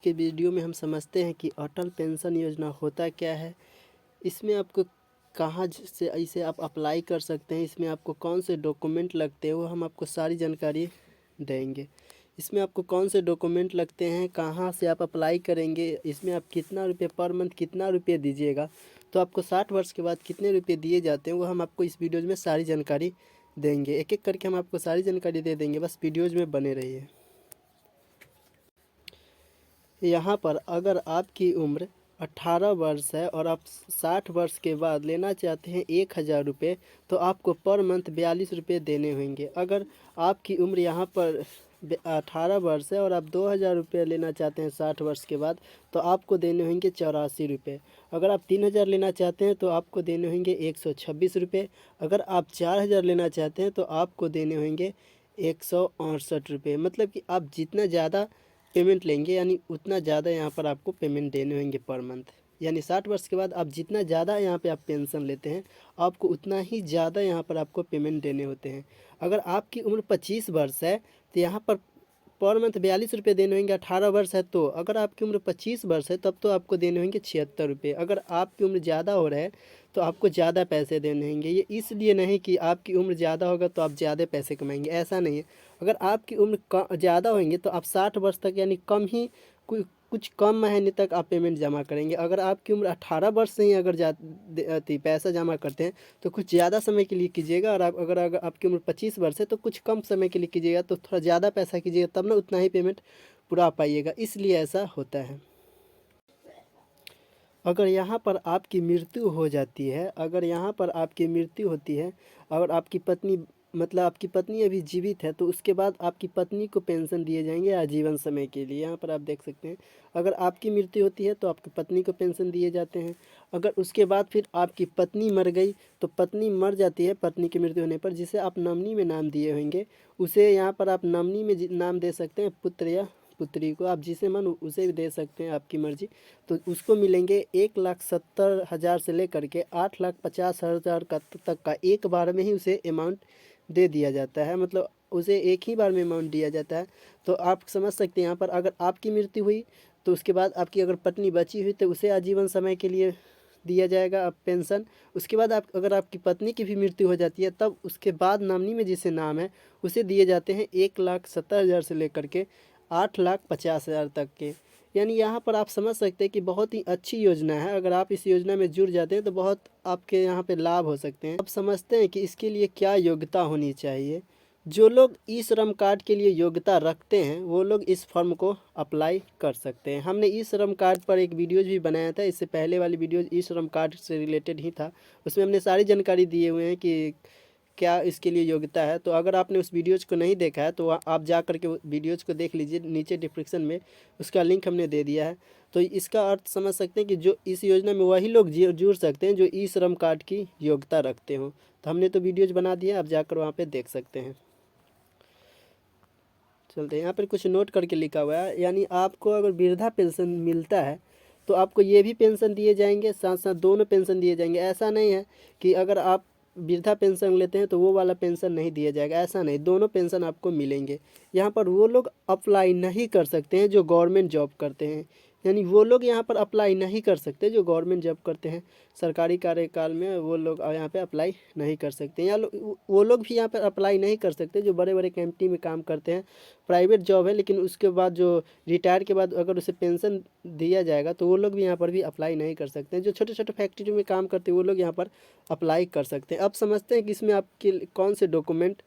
के वीडियो में हम समझते हैं कि अटल पेंशन योजना होता क्या है। इसमें आपको कहाँ से इसे आप अप्लाई कर सकते हैं, इसमें आपको कौन से डॉक्यूमेंट लगते हैं वो हम आपको सारी जानकारी देंगे। इसमें आपको कौन से डॉक्यूमेंट लगते हैं, कहाँ से आप अप्लाई करेंगे, इसमें आप कितना रुपये पर मंथ कितना रुपये दीजिएगा, तो आपको 60 वर्ष के बाद कितने रुपये दिए जाते हैं वो हम आपको इस वीडियोज़ में सारी जानकारी देंगे। एक एक करके हम आपको सारी जानकारी दे देंगे, बस वीडियोज़ में बने रहिए। यहाँ पर अगर आपकी उम्र 18 वर्ष है और आप 60 वर्ष के बाद लेना चाहते हैं 1000 रुपये, तो आपको पर मंथ 42 रुपये देने होंगे। अगर आपकी उम्र यहाँ पर 18 वर्ष है और आप 2000 रुपये लेना चाहते हैं 60 वर्ष के बाद, तो आपको देने होंगे 84 रुपये। अगर आप 3000 लेना चाहते हैं तो आपको देने होंगे 126 रुपये। अगर आप 4000 लेना चाहते हैं तो आपको देने होंगे 168 रुपये। मतलब कि आप जितना ज़्यादा पेमेंट लेंगे यानी उतना ज़्यादा यहाँ पर आपको पेमेंट देने होंगे पर मंथ। यानी 60 वर्ष के बाद आप जितना ज़्यादा यहाँ पे आप पेंशन लेते हैं आपको उतना ही ज़्यादा यहाँ पर आपको पेमेंट देने होते हैं। अगर आपकी उम्र 25 वर्ष है तो यहाँ पर मंथ 42 रुपये देने होंगे। 18 वर्ष है तो अगर आपकी उम्र 25 वर्ष है तब तो आपको देने होंगे 76 रुपये। अगर आपकी उम्र ज़्यादा हो रहा है तो आपको ज़्यादा पैसे देने होंगे। ये इसलिए नहीं कि आपकी उम्र ज़्यादा होगा तो आप ज़्यादा पैसे कमाएंगे, ऐसा नहीं है। अगर आपकी उम्र ज़्यादा होंगे तो आप 60 वर्ष तक यानी कम ही कुछ कम महीने तक आप पेमेंट जमा करेंगे। अगर आपकी उम्र 18 वर्ष से ही अगर पैसा जमा करते हैं तो कुछ ज़्यादा समय के लिए कीजिएगा। और अगर आपकी उम्र 25 वर्ष है तो कुछ कम समय के लिए कीजिएगा, तो थोड़ा ज़्यादा पैसा कीजिएगा तब ना उतना ही पेमेंट पूरा पाइएगा, इसलिए ऐसा होता है। अगर यहाँ पर आपकी मृत्यु हो जाती है, अगर यहाँ पर आपकी मृत्यु होती है, अगर आपकी पत्नी मतलब आपकी पत्नी अभी जीवित है तो उसके बाद आपकी पत्नी को पेंशन दिए जाएंगे आजीवन समय के लिए। यहाँ पर आप देख सकते हैं, अगर आपकी मृत्यु होती है तो आपकी पत्नी को पेंशन दिए जाते हैं। अगर उसके बाद फिर आपकी पत्नी मर गई तो पत्नी मर जाती है, पत्नी की मृत्यु होने पर जिसे आप नॉमिनी में नाम दिए होंगे उसे यहाँ पर आप नॉमिनी में नाम दे सकते हैं। पुत्र या पुत्री को आप जिसे मन उसे भी दे सकते हैं, आपकी मर्जी। तो उसको मिलेंगे 1,70,000 से लेकर के 8,50,000 तक का एक बार में ही उसे अमाउंट दे दिया जाता है। मतलब उसे एक ही बार में अमाउंट दिया जाता है। तो आप समझ सकते हैं यहाँ पर अगर आपकी मृत्यु हुई तो उसके बाद आपकी अगर पत्नी बची हुई तो उसे आजीवन समय के लिए दिया जाएगा आप पेंशन। उसके बाद आप अगर आपकी पत्नी की भी मृत्यु हो जाती है तब उसके बाद नॉमिनी में जिसे नाम है उसे दिए जाते हैं 1,70,000 से लेकर के 8,50,000 तक के। यानी यहाँ पर आप समझ सकते हैं कि बहुत ही अच्छी योजना है। अगर आप इस योजना में जुड़ जाते हैं तो बहुत आपके यहाँ पे लाभ हो सकते हैं। आप समझते हैं कि इसके लिए क्या योग्यता होनी चाहिए। जो लोग ई श्रम कार्ड के लिए योग्यता रखते हैं वो लोग इस फॉर्म को अप्लाई कर सकते हैं। हमने ई श्रम कार्ड पर एक वीडियोज़ भी बनाया था, इससे पहले वाली वीडियोज़ ई श्रम कार्ड से रिलेटेड ही था। उसमें हमने सारी जानकारी दिए हुए हैं कि क्या इसके लिए योग्यता है। तो अगर आपने उस वीडियोज़ को नहीं देखा है तो आप जा कर के वीडियोज़ को देख लीजिए, नीचे डिस्क्रिप्शन में उसका लिंक हमने दे दिया है। तो इसका अर्थ समझ सकते हैं कि जो इस योजना में वही लोग जुड़ सकते हैं जो ई श्रम कार्ड की योग्यता रखते हो। तो हमने तो वीडियोज़ बना दिया, आप जाकर वहाँ पे देख सकते हैं। चलते हैं, यहाँ पर कुछ नोट करके लिखा हुआ है। यानी आपको अगर वृद्धा पेंशन मिलता है तो आपको ये भी पेंशन दिए जाएंगे, साथ साथ दोनों पेंशन दिए जाएंगे। ऐसा नहीं है कि अगर आप वृद्धा पेंशन लेते हैं तो वो वाला पेंशन नहीं दिया जाएगा, ऐसा नहीं, दोनों पेंशन आपको मिलेंगे। यहाँ पर वो लोग अप्लाई नहीं कर सकते हैं जो गवर्नमेंट जॉब करते हैं। यानी वो लोग यहाँ पर अप्लाई नहीं कर सकते जो गवर्नमेंट जॉब करते हैं, सरकारी कार्यकाल में वो लोग यहाँ पे अप्लाई नहीं कर सकते। या वो लोग भी यहाँ पर अप्लाई नहीं कर सकते जो बड़े बड़े कंपनी में काम करते हैं, प्राइवेट जॉब है लेकिन उसके बाद जो रिटायर के बाद अगर उसे पेंशन दिया जाएगा तो वो लोग भी यहाँ पर भी अप्लाई नहीं कर सकते हैं। जो छोटे छोटे फैक्ट्री में काम करते हैं वो लोग यहाँ पर अप्लाई कर सकते हैं। अब समझते हैं कि इसमें आपके कौन से डॉक्यूमेंट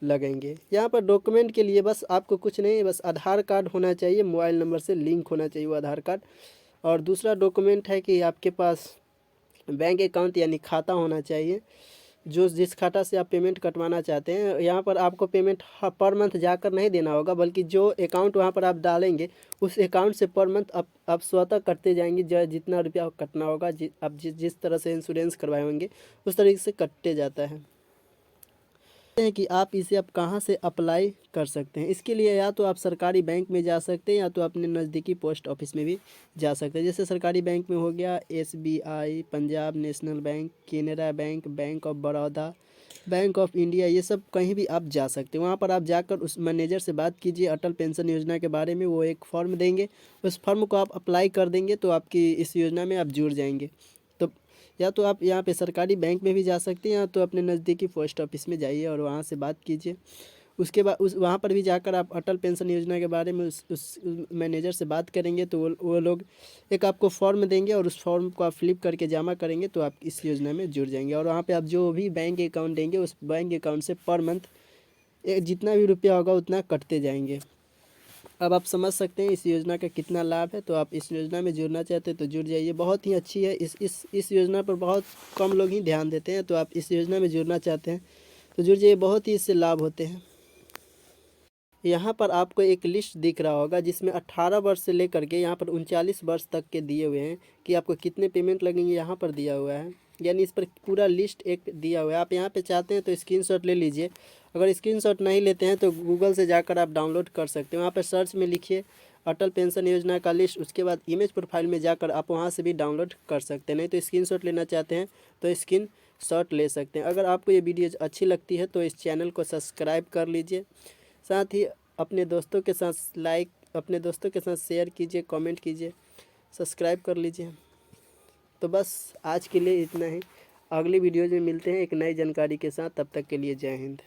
लगेंगे। यहाँ पर डॉक्यूमेंट के लिए बस आपको कुछ नहीं, बस आधार कार्ड होना चाहिए, मोबाइल नंबर से लिंक होना चाहिए वो आधार कार्ड। और दूसरा डॉक्यूमेंट है कि आपके पास बैंक अकाउंट यानी खाता होना चाहिए, जो जिस खाता से आप पेमेंट कटवाना चाहते हैं। यहाँ पर आपको पेमेंट पर मंथ जाकर नहीं देना होगा, बल्कि जो अकाउंट वहाँ पर आप डालेंगे उस अकाउंट से पर मंथ आप स्वतः कटते जाएंगे। जितना रुपया कटना होगा, आप जिस तरह से इंश्योरेंस करवाए होंगे उस तरीके से कटते जाता है। हैं कि आप इसे अब कहाँ से अप्लाई कर सकते हैं। इसके लिए या तो आप सरकारी बैंक में जा सकते हैं या तो अपने नज़दीकी पोस्ट ऑफिस में भी जा सकते हैं। जैसे सरकारी बैंक में हो गया SBI, Punjab national bank, Canara bank, bank of Baroda, bank of India, ये सब कहीं भी आप जा सकते हैं। वहाँ पर आप जाकर उस मैनेजर से बात कीजिए अटल पेंशन योजना के बारे में। वो एक फॉर्म देंगे, उस फॉर्म को आप अप्लाई कर देंगे तो आपकी इस योजना में आप जुड़ जाएंगे। तो या तो आप यहाँ पे सरकारी बैंक में भी जा सकते हैं या तो अपने नज़दीकी पोस्ट ऑफिस में जाइए और वहाँ से बात कीजिए। उसके बाद उस वहाँ पर भी जाकर आप अटल पेंशन योजना के बारे में उस मैनेजर से बात करेंगे तो वो लोग एक आपको फॉर्म देंगे और उस फॉर्म को आप फिलिप करके जमा करेंगे तो आप इस योजना में जुड़ जाएंगे। और वहाँ पे आप जो भी बैंक अकाउंट देंगे उस बैंक अकाउंट से पर मंथ जितना भी रुपया होगा उतना कटते जाएंगे। अब आप समझ सकते हैं इस योजना का कितना लाभ है। तो आप इस योजना में जुड़ना चाहते हैं तो जुड़ जाइए, बहुत ही अच्छी है। इस योजना पर बहुत कम लोग ही ध्यान देते हैं। तो आप इस योजना में जुड़ना चाहते हैं तो जुड़ जाइए, बहुत ही इससे लाभ होते हैं। यहाँ पर आपको एक लिस्ट दिख रहा होगा जिसमें 18 वर्ष से लेकर के यहाँ पर 39 वर्ष तक के दिए हुए हैं कि आपको कितने पेमेंट लगेंगे, यहाँ पर दिया हुआ है। यानी इस पर पूरा लिस्ट एक दिया हुआ है। आप यहाँ पे चाहते हैं तो स्क्रीनशॉट ले लीजिए। अगर स्क्रीनशॉट नहीं लेते हैं तो गूगल से जाकर आप डाउनलोड कर सकते हैं। वहाँ पर सर्च में लिखिए अटल पेंशन योजना का लिस्ट, उसके बाद इमेज प्रोफाइल में जाकर आप वहाँ से भी डाउनलोड कर सकते हैं। नहीं तो स्क्रीनशॉट लेना चाहते हैं तो स्क्रीनशॉट ले सकते हैं। अगर आपको ये वीडियो अच्छी लगती है तो इस चैनल को सब्सक्राइब कर लीजिए, साथ ही अपने दोस्तों के साथ शेयर कीजिए, कमेंट कीजिए, सब्सक्राइब कर लीजिए। तो बस आज के लिए इतना ही। अगली वीडियो में मिलते हैं एक नई जानकारी के साथ। तब तक के लिए जय हिंद।